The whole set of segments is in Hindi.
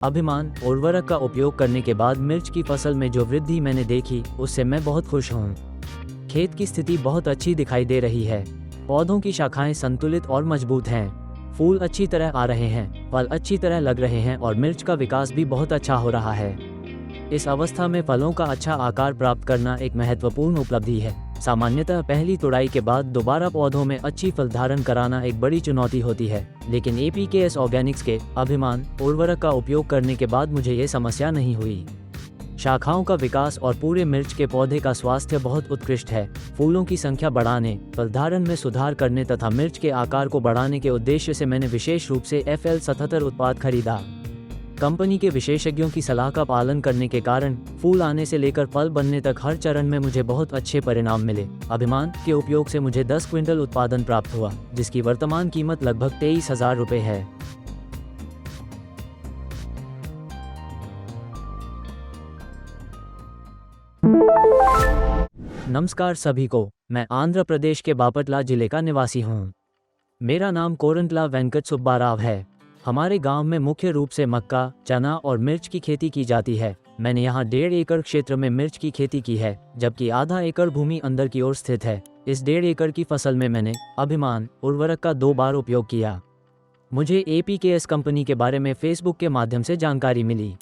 अभिमान उर्वरक का उपयोग करने के बाद मिर्च की फसल में जो वृद्धि मैंने देखी उससे मैं बहुत खुश हूँ। खेत की स्थिति बहुत अच्छी दिखाई दे रही है। पौधों की शाखाएं संतुलित और मजबूत हैं। फूल अच्छी तरह आ रहे हैं, फल अच्छी तरह लग रहे हैं और मिर्च का विकास भी बहुत अच्छा हो रहा है। इस अवस्था में फलों का अच्छा आकार प्राप्त करना एक महत्वपूर्ण उपलब्धि है। सामान्यतः पहली तुड़ाई के बाद दोबारा पौधों में अच्छी फल धारण कराना एक बड़ी चुनौती होती है, लेकिन एपीकेएस ऑर्गेनिक्स के अभिमान उर्वरक का उपयोग करने के बाद मुझे ये समस्या नहीं हुई। शाखाओं का विकास और पूरे मिर्च के पौधे का स्वास्थ्य बहुत उत्कृष्ट है। फूलों की संख्या बढ़ाने, फल धारण में सुधार करने तथा मिर्च के आकार को बढ़ाने के उद्देश्य से मैंने विशेष रूप से FL77 उत्पाद खरीदा। कंपनी के विशेषज्ञों की सलाह का पालन करने के कारण फूल आने से लेकर फल बनने तक हर चरण में मुझे बहुत अच्छे परिणाम मिले। अभिमान के उपयोग से मुझे 10 क्विंटल उत्पादन प्राप्त हुआ, जिसकी वर्तमान कीमत लगभग 23,000 रुपये है। नमस्कार सभी को, मैं आंध्र प्रदेश के बापटला जिले का निवासी हूँ। मेरा नाम कोरंटला वेंकट सुब्बा राव है। हमारे गांव में मुख्य रूप से मक्का, चना और मिर्च की खेती की जाती है। मैंने यहाँ 1.5 एकड़ क्षेत्र में मिर्च की खेती की है, जबकि आधा एकड़ भूमि अंदर की ओर स्थित है। इस 1.5 एकड़ की फसल में मैंने अभिमान उर्वरक का 2 बार उपयोग किया। मुझे एपीकेएस कंपनी के बारे में फेसबुक के माध्यम से जानकारी मिली।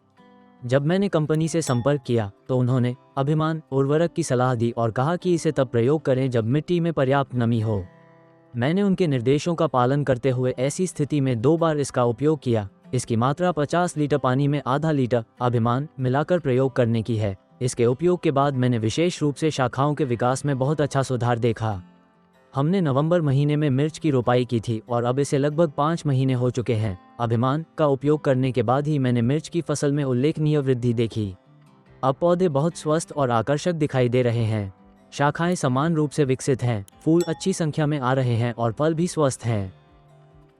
जब मैंने कंपनी से संपर्क किया तो उन्होंने अभिमान उर्वरक की सलाह दी और कहा कि इसे तब प्रयोग करें जब मिट्टी में पर्याप्त नमी हो। मैंने उनके निर्देशों का पालन करते हुए ऐसी स्थिति में 2 बार इसका उपयोग किया। इसकी मात्रा 50 लीटर पानी में आधा लीटर अभिमान मिलाकर प्रयोग करने की है। इसके उपयोग के बाद मैंने विशेष रूप से शाखाओं के विकास में बहुत अच्छा सुधार देखा। हमने नवंबर महीने में मिर्च की रोपाई की थी और अब इसे लगभग 5 महीने हो चुके हैं। अभिमान का उपयोग करने के बाद ही मैंने मिर्च की फसल में उल्लेखनीय वृद्धि देखी। अब पौधे बहुत स्वस्थ और आकर्षक दिखाई दे रहे हैं। शाखाएं समान रूप से विकसित हैं, फूल अच्छी संख्या में आ रहे हैं और फल भी स्वस्थ हैं।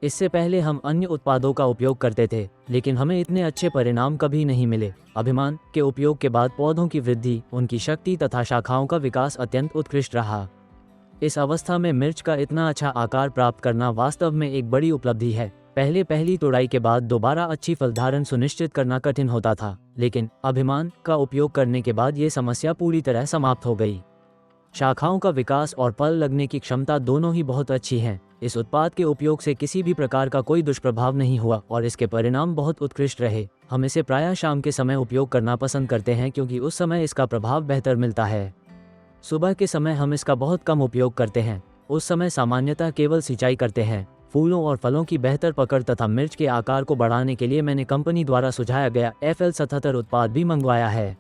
इससे पहले हम अन्य उत्पादों का उपयोग करते थे, लेकिन हमें इतने अच्छे परिणाम कभी नहीं मिले। अभिमान के उपयोग के बाद पौधों की वृद्धि, उनकी शक्ति तथा शाखाओं का विकास अत्यंत उत्कृष्ट रहा। इस अवस्था में मिर्च का इतना अच्छा आकार प्राप्त करना वास्तव में एक बड़ी उपलब्धि है। पहली तुड़ाई के बाद दोबारा अच्छी फल धारण सुनिश्चित करना कठिन होता था, लेकिन अभिमान का उपयोग करने के बाद ये समस्या पूरी तरह समाप्त हो गई। शाखाओं का विकास और फल लगने की क्षमता दोनों ही बहुत अच्छी हैं। इस उत्पाद के उपयोग से किसी भी प्रकार का कोई दुष्प्रभाव नहीं हुआ और इसके परिणाम बहुत उत्कृष्ट रहे। हम इसे प्रायः शाम के समय उपयोग करना पसंद करते हैं, क्योंकि उस समय इसका प्रभाव बेहतर मिलता है। सुबह के समय हम इसका बहुत कम उपयोग करते हैं। उस समय सामान्यतः केवल सिंचाई करते हैं। फूलों और फलों की बेहतर पकड़ तथा मिर्च के आकार को बढ़ाने के लिए मैंने कंपनी द्वारा सुझाया गया FL77 उत्पाद भी मंगवाया है।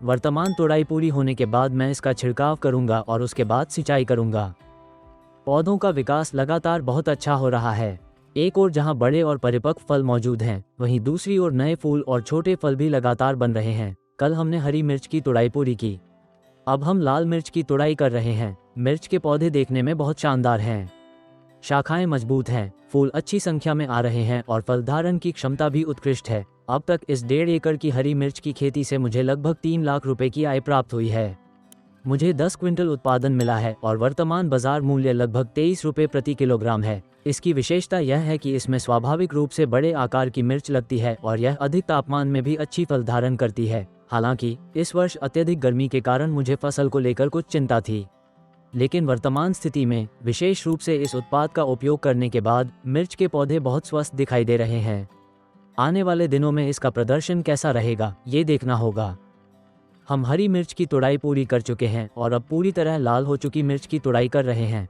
वर्तमान तुड़ाई पूरी होने के बाद मैं इसका छिड़काव करूंगा और उसके बाद सिंचाई करूंगा। पौधों का विकास लगातार बहुत अच्छा हो रहा है। एक ओर जहां बड़े और परिपक्व फल मौजूद हैं, वहीं दूसरी ओर नए फूल और छोटे फल भी लगातार बन रहे हैं। कल हमने हरी मिर्च की तुड़ाई पूरी की। अब हम लाल मिर्च की तुड़ाई कर रहे हैं। मिर्च के पौधे देखने में बहुत शानदार हैं। शाखाएं मजबूत हैं, फूल अच्छी संख्या में आ रहे हैं और फल धारण की क्षमता भी उत्कृष्ट है। अब तक इस 1.5 एकड़ की हरी मिर्च की खेती से मुझे लगभग 3 लाख रुपए की आय प्राप्त हुई है। मुझे 10 क्विंटल उत्पादन मिला है और वर्तमान बाजार मूल्य लगभग 23 रुपये प्रति किलोग्राम है। इसकी विशेषता यह है कि इसमें स्वाभाविक रूप से बड़े आकार की मिर्च लगती है और यह अधिक तापमान में भी अच्छी फल धारण करती है। हालांकि इस वर्ष अत्यधिक गर्मी के कारण मुझे फसल को लेकर कुछ चिंता थी, लेकिन वर्तमान स्थिति में विशेष रूप से इस उत्पाद का उपयोग करने के बाद मिर्च के पौधे बहुत स्वस्थ दिखाई दे रहे हैं। आने वाले दिनों में इसका प्रदर्शन कैसा रहेगा, ये देखना होगा। हम हरी मिर्च की तुड़ाई पूरी कर चुके हैं और अब पूरी तरह लाल हो चुकी मिर्च की तुड़ाई कर रहे हैं।